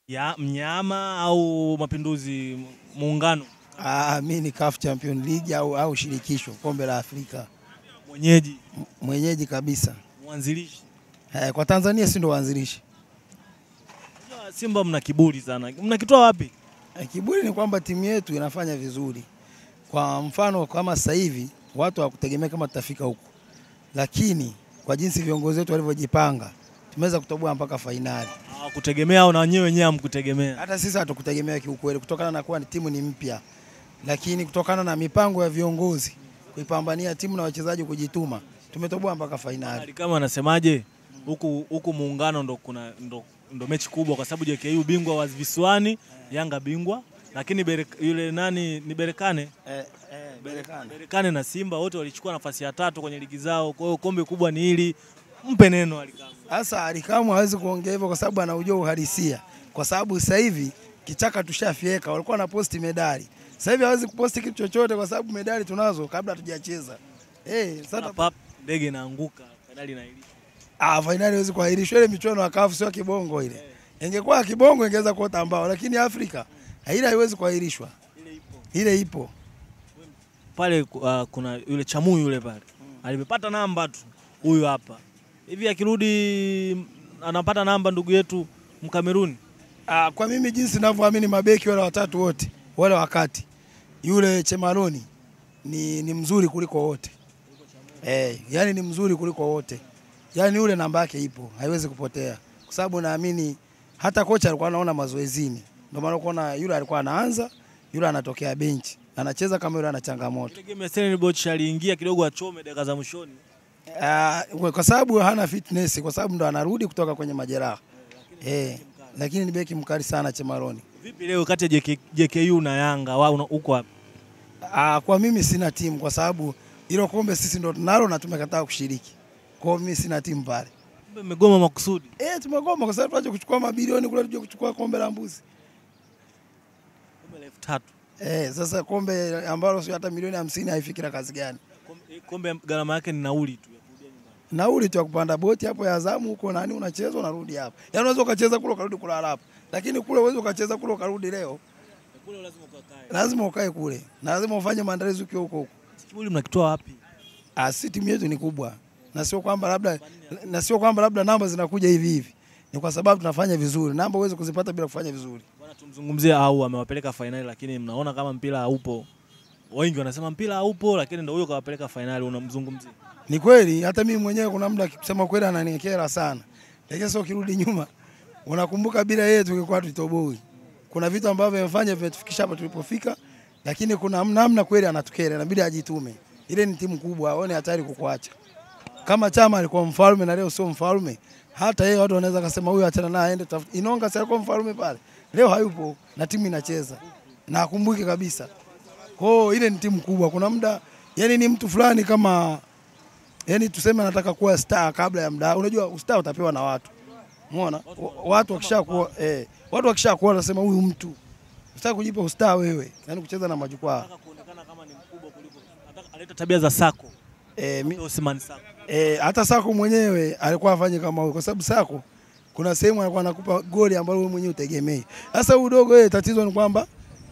Ya mnyama au Mapinduzi muungano? Mimi ni CAF Champions League au shirikisho kombe la Afrika. Mwenyeji. Mwenyeji kabisa. Mwanzilishi. Kwa Tanzania si ndo waanzilishi. Simba mna kiburi sana. Mnakitoa wapi? Kiburi ni kwamba timu yetu inafanya vizuri. Kwa mfano kama sasa hivi watu hawakutegemea kama tutafika huko. Lakini kwa jinsi viongozi wetu walivyojipanga tumeweza kutoboa mpaka fainali. Hawakutegemea au na wenyewe hamkutegemea? Hata sisi hatukutegemea kiukweli kutokana na kuwa timu ni mpya. Lakini kutokana na mipango ya viongozi kuipambania timu na wachezaji kujituma tumetoboa mpaka fainali. Kama anasemaje huku muungano ndo mechi kubwa kwa sababu JKU bingwa wa visiwani, Yanga bingwa, lakini yule nani ni Berekane? Berekane na Simba wote walichukua nafasi ya 3 kwenye ligi zao. Kwa hiyo kombe kubwa ni hili. Mpe neno Alikamwe. Sasa Alikamwe hawezi kuongea hivyo kwa sababu anaujua uhalisia. Kwa sababu sasa hivi kichaka tushafieka, walikuwa na posti medali. Sasa hivi hawezi kuposti kitu chochote kwa sababu medali tunazo kabla hatujacheza. Sasa ndege inaanguka, finali inaahirishwa. Finali haiwezi kuahirishwa, ile michuano ya CAF sio kibongo ile. Ingekuwa kibongo ingeweza kuota mbao, lakini Afrika ile haiwezi kuahirishwa. Ile ipo. Pale kuna yule Chamu yule pale. Alipata namba tu. Huyu hapa. Hivi akirudi anapata namba ndugu yetu Mkameruni. Kwa mimi jinsi ninavyoamini mabeki wale watatu wote, wale wakati yule Chemaroni ni mzuri kuliko wote. Yani ni mzuri kuliko wote. Yani yule namba yake ipo, haiwezi kupotea. Kwa sababu naamini hata kocha alikuwa anaona mazoezini. Ndio maana unaona yule alikuwa anaanza, yule anatokea benchi. Anacheza kama yule ana changamoto. Ile game ya Stellenbosch aliingia kidogo achome dakika za mwishoni. Kwa sababu hana fitness, kwa sababu ndo anarudi kutoka kwenye majeraha. Lakini ni beki mkali sana Chemaroni. Vipi leo kati ya JKU na Yanga wao uko wapi? Kwa mimi sina timu kwa sababu hilo kombe sisi ndo tunalo na tumekataa kushiriki. Kwa hiyo mimi sina timu pale. Mmegoma makusudi? Tumegoma kwa sababu tunaje kuchukua mabilioni kule tuje kuchukua kombe la mbuzi. Kombe la 3. Sasa kombe ambalo sio hata milioni 50 haifikira kazi gani? Kombe gharama yake ni nauli tu ya kurudia nyumbani. Nauli tu ya kupanda boti hapo ya Azamu huko nani unacheza unarudi hapa. Yaani unaweza ukacheza kule ukarudi kulala hapa. Lakini kule uwezo ukacheza kule ukarudi leo. Kule lazima ukakae. Lazima ukae kule. Na lazima ufanye maandalizi ukiwa huko. Kibuli mnakitoa wapi? Si timu yetu ni kubwa. Na sio kwamba labda namba zinakuja hivi hivi. Ni kwa sababu tunafanya vizuri. Namba uweze kuzipata bila kufanya vizuri. Bwana tumzungumzie au amewapeleka finali lakini mnaona kama mpira haupo. Wengi wanasema mpira haupo lakini ndio huyo kawapeleka finali unamzungumzia. Ni kweli hata mimi mwenyewe kuna muda kusema kweli ananikera sana. Lakini sio kirudi nyuma. Unakumbuka bila yeye tungekuwa tutoboi. Kuna vitu ambavyo amefanya vimetufikisha hapa tulipofika lakini kuna namna kweli anatukera inabidi ajitume. Ile ni timu kubwa aone hatari kukuacha. Kama Chama alikuwa mfalme na leo sio mfalme, hata yeye watu wanaweza kusema huyu achana naye aende tafuta. Inonga sasa alikuwa mfalme pale. Leo hayupo na timu inacheza. Na akumbuke kabisa. Kwa hiyo ile ni timu kubwa. Kuna muda yani ni mtu fulani kama yani tuseme anataka kuwa star kabla ya muda. Unajua star utapewa na watu. Umeona? Watu wakishakuwa wanasema huyu mtu unataka kujipa ustar wewe. Yani kucheza na majukwaa. Anataka kuonekana kama ni mkubwa kuliko. Analeta tabia za Sako. Osman Sako. Hata Sako mwenyewe alikuwa afanye kama huyo kwa sababu Sako kuna sehemu alikuwa anakupa goli ambalo wewe mwenyewe utegemei. Sasa udogo tatizo ni kwamba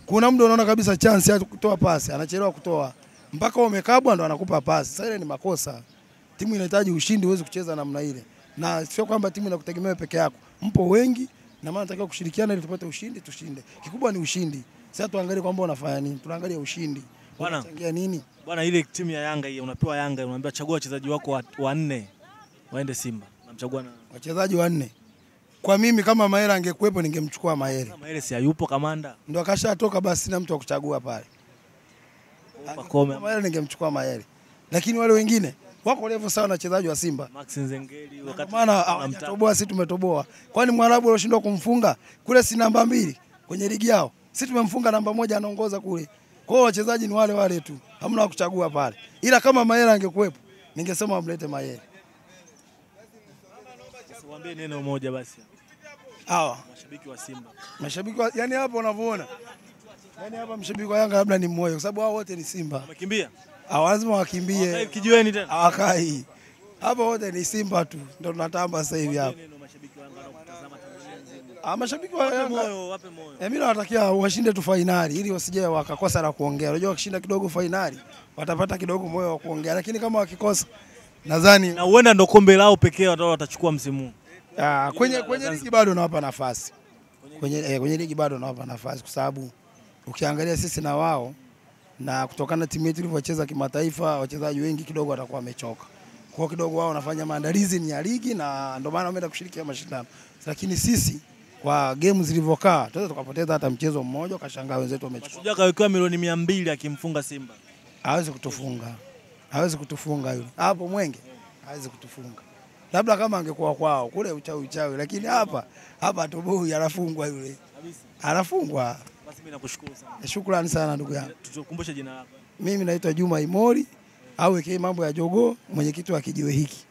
kuna muda unaona kabisa chance ya kutoa pasi, anachelewa kutoa. Mpaka umekabwa ndo anakupa pasi. Sasa ile ni makosa. Timu inahitaji ushindi uweze kucheza namna ile. Na sio kwamba timu inakutegemea peke yako. Mpo wengi na maana tunatakiwa kushirikiana ili tupate ushindi tushinde. Kikubwa ni ushindi. Sasa tuangalie kwamba unafanya nini. Tunaangalia ushindi. Bwana unachangia nini? Bwana ile timu ya Yanga hii unapewa Yanga unaambiwa chagua wachezaji wako 4 waende Simba. Unamchagua na wachezaji 4. Kwa mimi kama Mahera angekuepo ningemchukua Mahera. Mahera si hayupo kamanda. Ndio akashatoka basi sina mtu wa kuchagua pale. Mahera ningemchukua Mahera. Lakini wale wengine wako level sawa na wachezaji wa Simba. Max Nzengeli wakati maana hawajatoboa sisi tumetoboa. Kwani Mwarabu alishindwa kumfunga kule si namba 2 kwenye ligi yao. Sisi tumemfunga namba 1 anaongoza kule. Kwa hiyo wachezaji ni wale wale tu. Hamna wa kuchagua pale. Ila kama Mahera angekuepo ningesema wamlete Mahera. Usiwaambie neno moja basi. Hawa mashabiki wa Simba. Mashabiki yani hapo unavyoona. Yani hapa mshabiki wa Yanga labda ni mmoja kwa sababu hao wote ni Simba. Wamekimbia? Lazima wakimbie. Hawakai kijiweni tena. Hawakai. Hapa wote ni Simba tu. Ndio tunatamba sasa hivi hapa. Mashabiki wa Yanga wape moyo. Mimi nawatakia washinde tu finali ili wasije wakakosa la kuongea. Unajua wakishinda kidogo finali watapata kidogo moyo wa kuongea, lakini kama wakikosa nadhani na huenda ndo kombe lao pekee watachukua msimu. Kwenye ligi bado nawapa nafasi. Kwenye ligi bado nawapa nafasi kwa sababu ukiangalia sisi na wao na kutokana na timu yetu ilivyocheza kimataifa, wachezaji wengi kidogo watakuwa wamechoka. Kwa kidogo wao wanafanya maandalizi ni ya ligi na ndio maana wameenda kushiriki mashindano. Lakini sisi kwa game zilivyokaa tunaweza tukapoteza hata mchezo mmoja ukashangaa wenzetu wamechukua. Mashujaa kawekewa milioni 200 akimfunga Simba. Hawezi kutufunga. Hawezi kutufunga yule. Hapo Mwenge hawezi kutufunga. Labda kama angekuwa kwao kule uchawi, lakini hapa atoboi anafungwa yule. Kabisa. Anafungwa. Basi mimi nakushukuru sana. Shukrani sana ndugu yangu. Tukumbushe jina lako. Mimi naitwa Juma Imori au mambo ya Jogoo, mwenyekiti wa kijiwe hiki.